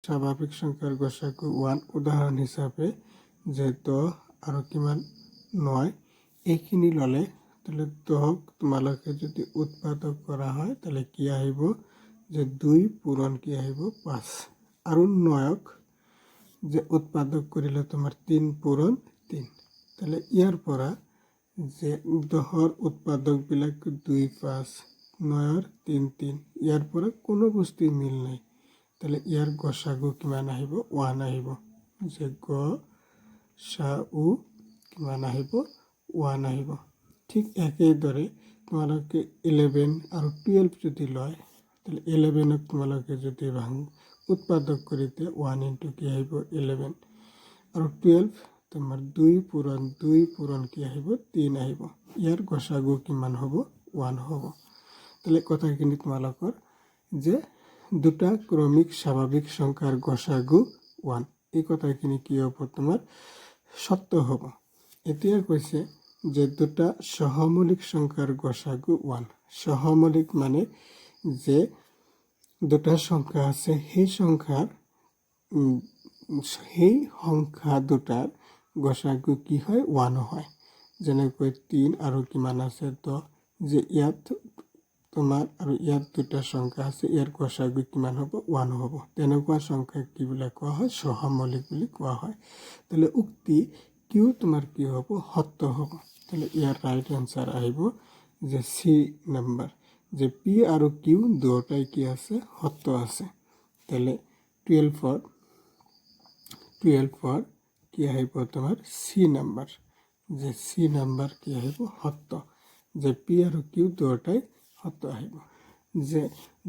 স্বাভাৱিক সংখ্যাৰ গসাগু 1 উদাহৰণ হিচাপে যে 10 আৰু কিমান 9 এইখিনি ল'লে তাহলে 10ক তোমালোকে যদি উৎপাদক কৰা হয় তাহলে কি আহিব যে 2 পূৰণ কি আহিব 5 আৰু 9ক যে উৎপাদক কৰিলে তোমাৰ 3 পূৰণ 3 তাহলে ইয়াৰ পৰা যে 10ৰ উৎপাদক বিলাক 2 5 9ৰ 3 3 ইয়াৰ পৰা কোনো বস্তু মিল নাই তাহলে ইয়াৰ গসাগু কিমান আহিব 1 আহিব যে গসাগু কিমান আহিব 1 আহিব ঠিক একেদৰে তোমালোকে 11 আৰু 12 যদি লয় তাহলে 11ক তোমালোকে যদি উৎপাদক কৰিতে 1 ইনটু কি আহিব 11 আৰু 12 তোমাৰ 2 পূৰণ কি আহিব 3 আহিব ইয়াৰ গসাগু কিমান হ'ব 1 হ'ব তাহলে কথাখিনি তোমালোকৰ যে দুটা ক্ৰমিক স্বাভাবিক সংখ্যাৰ গসাগু 1 এই কথাখিনি কি হ'ব তোমাৰ সত্য হ'ব এতিয়া কৈছে যে দুটা সহমৌলিক সংখ্যার গসাগু 1 সহমৌলিক মানে যে দুটা সংখ্যা আছে সেই সংখ্যা দুটাৰ গসাগু কি হয় 1 হয় যেনেকৈ 3 আৰু কিমান আছে 10 যে ইয়াত তোমাৰ আৰু ইয়াত দুটা সংখ্যা আছে ইয়াৰ গসাগু কিমান হ'ব 1 হ'ব তেনেকুৱা সংখ্যা কি বুলি কোৱা হয় সহমৌলিক বুলি কোৱা হয় তাহলে উক্তি কিউ তোমাৰ কি হ'ব সত্য হ'ব তাহলে ইয়াৰ ৰাইট আনসাৰ আহিব যে সি নাম্বাৰ যে পি আৰু কিউ দুটাই কি আছে সত্য আছে তাহলে 12 কি আহিব তোমাৰ সি নাম্বাৰ যে সি নাম্বাৰ কি আহিব সত্য যে পি আৰু কিউ দুটাই সত্য আহিব যে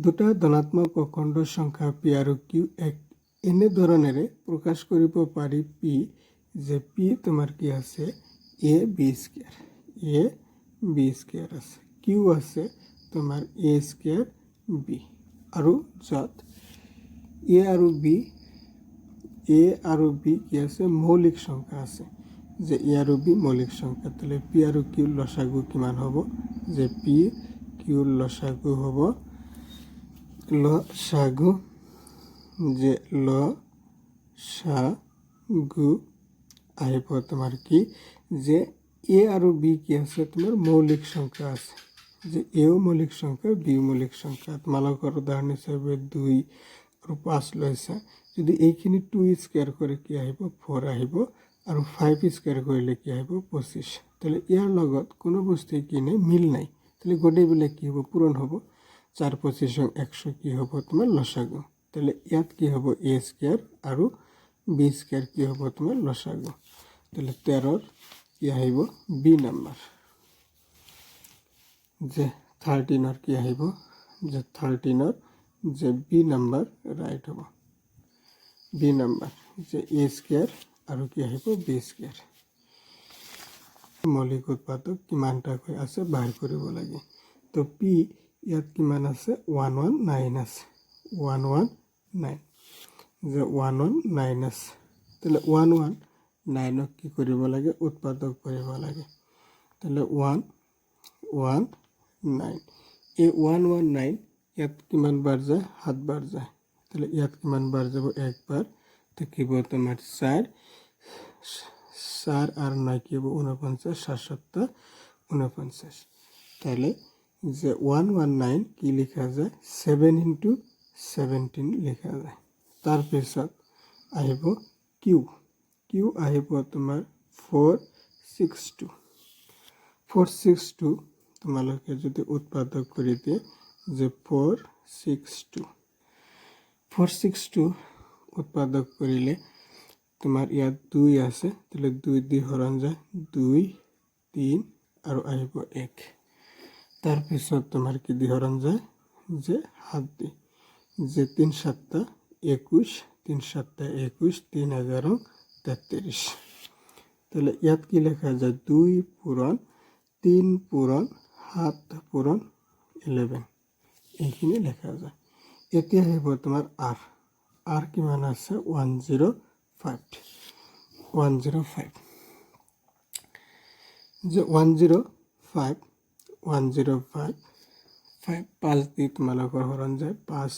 দুটা ধনাত্মক অখণ্ড সংখ্যা পি আৰু কিউ এনে ধৰণেৰে প্ৰকাশ কৰিব পাৰি পি যে পি তোমাৰ কি আছে এ বি স্কয়াৰ আছে কিউ আছে তোমাৰ এ স্কয়াৰ বি আৰু যত এ আৰু বি কি আছে মৌলিক সংখ্যা আছে যে এ আৰু বি মৌলিক সংখ্যা তাহলে পি আৰু কিউৰ লসাগু কিমান হ'ব যে পি কিউৰ লসাগু হ'ব লসাগু যে লসাগু আহিব তোমাৰ কি যে এ আৰু বি কি আছে তোমাৰ মৌলিক সংখ্যা আছে যে এও মৌলিক সংখ্যা বিও মৌলিক সংখ্যা তোমালোকৰ উদাহৰণ হিচাপে 2 আৰু 5 লৈছে যদি এইখিনি 2 স্কয়াৰ কৰে কি আহিব 4 আহিব আৰু 5 স্কয়াৰ কৰিলে কি আহিব 25 তাহলে ইয়াৰ লগত কোনো বস্তু কি নাই মিল নাই তাহলে গোটেইবিলাক কি হ'ব পূৰণ হ'ব 4 25 100 কি হ'ব তোমাৰ লসাগু তাহলে ইয়াত কি হ'ব a স্কয়াৰ আৰু b স্কয়াৰ কি হ'ব তোমাৰ লসাগু তাহলে 13 কি আহিব বি নাম্বার যে 13 কি আহিব যে 13 যে বি নাম্বার রাইট হ'ব বি নাম্বার যে a স্কয়ার আৰু কি আহিব b স্কয়াৰ মৌলিক উৎপাদক কিমানটা আছে বাহিৰ কৰিব লাগে তো পি ইয়াত কিমান আছে 119 আছে 119 যে 119 আছে তাহলে 119 কি কৰিব লাগে উৎপাদক কৰিব লাগে তাহলে 119 এই 119 ইয়াত কিমান বাৰ যায় 7 বাৰ যায় তাহলে ইয়াত কিমান বাৰ যাব একবাৰ থাকিব তোমাৰ 4 আর 9 কি হবে 49 7 49 তাহলে যে 119 কি লেখা যায় 7 into 17 লেখা যায় তাৰপিছত আহিব কিউ আহিব তোমাৰ 462 তোমালোকে যদি উৎপাদক কৰি দিয়ে যে 462 উৎপাদক কৰিলে তোমাৰ ইয়াত 2 আছে তাহলে 2 দি হৰণ যায় 2 3 আৰু আহিব 1 তাৰপিছত তোমাৰ কি দি হৰণ যায় যে 7 দি যে 3 7 21 3 7 21 3 11 33 তাহলে ইয়াত কি লেখা যায় 2 পূৰণ 3 পূৰণ 7 পূৰণ 11 এইখিনি লেখা যায় এতিয়া আহিব তোমাৰ আৰ কিমান আছে 105 যে 105 5 দি তোমালোকৰ হৰণ যায় 5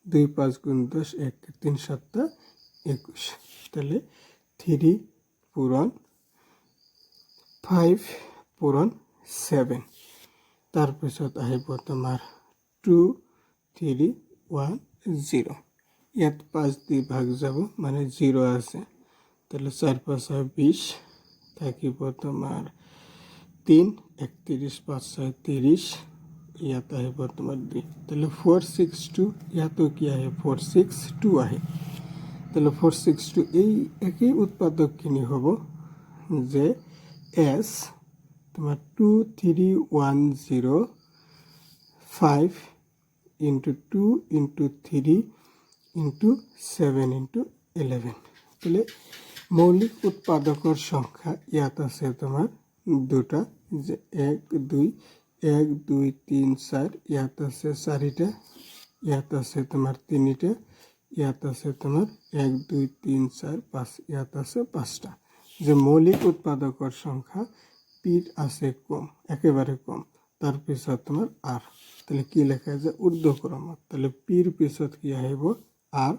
2 5 গুণ 10 1 3 7 21 তাহলে 3 পূরণ 5 পূরণ 7 তাৰপিছত আহিব তোমাৰ 2 3 1 0 ইয়াত 5 দিয়ে ভাগ যাব মানে 0 আছে তাহলে 4 5 20 থাকিব তোমাৰ 3 31 5 6 30 ইয়াত আহিব তোমাৰ 2 তাহলে 462 ইয়াতো কি আহে 462 আহে তাহলে 462 এই একই উৎপাদকখিনি হ'ব যে s তোমার 23105 into 2 into 3 into 7 into 11 তাহলে মৌলিক উৎপাদকৰ সংখ্যা ইয়াত আছে তোমাৰ দুটা যে 1 2 1 2 3 4 ইয়াত আছে 4টা ইয়াত আছে তোমাৰ 3টা ইয়াত আছে তোমাৰ 1 2 3 4 5 ইয়াত আছে 5টা যে মৌলিক উৎপাদকৰ সংখ্যা পির আছে কম একেবারে কম তার পিছত তোমার আর তাহলে কি লেখা যায় ঊর্ধ্বক্রমত তাহলে পির পিছত কি আহিব আর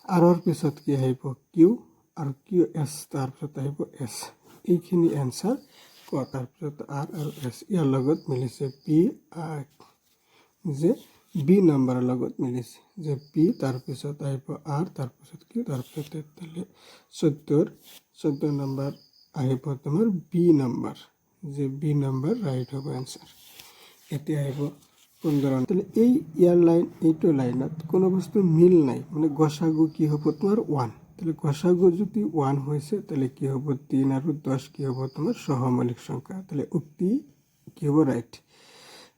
আরর পিছত কি আহিব কিউ আর কিউ এস তার পিছত আহিব এস এইখিনি এনসার ক তার পিছত আর আর এস ইয়ার লগত মিলিছে পি যে বি নাম্বাৰৰ লগত মিলিছে যে পি তাৰ পিছত আহিব আৰ তাৰ পিছত কিউ তাৰ পিছত তাহলে 14 নাম্বাৰ আহিব তোমাৰ বি নাম্বার যে বি নাম্বার রাইট হবে आंसर এতিয়া আহিব 15 তাহলে এই ইয়ার লাইন এইটো লাইনত কোনো বস্তু মিল নাই মানে গসাগু কি হ'ব তোমাৰ 1 তাহলে গসাগু যদি 1 হৈছে তাহলে কি হ'ব 3 আৰু 10 কি হ'ব তোমাৰ সহমৌলিক সংখ্যা তাহলে উক্তি কি হ'ব ৰাইট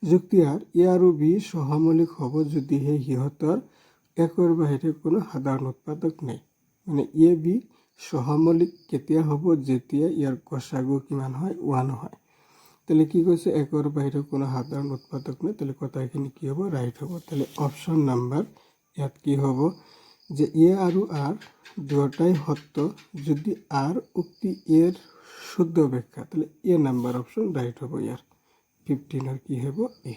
যুক্তি আৰ এ আৰু বি সহমৌলিক হ'ব যদিহে সিহঁতৰ একৰ বাহিৰে কোনো সাধাৰণ উৎপাদক নাই মানে এ বি সহমৌলিক কেতিয়া হ'ব যেতিয়া ইয়াৰ গসাগু কিমান হয় 1 হয় তাহলে কি কৈছে একৰ বাহিৰে কোনো সাধাৰণ উৎপাদক নাই তাহলে কথাখিনি কি হ'ব রাইট হ'ব তাহলে অপশন নাম্বার ইয়াত কি হ'ব যে এ আৰু আৰ দুটাই সত্য যদি আৰ উক্তি এৰ শুদ্ধ ব্যাখ্যা তাহলে এ নাম্বাৰ অপশন ৰাইট হ'ব ইয়াৰ 15 আৰ কি হ'ব এ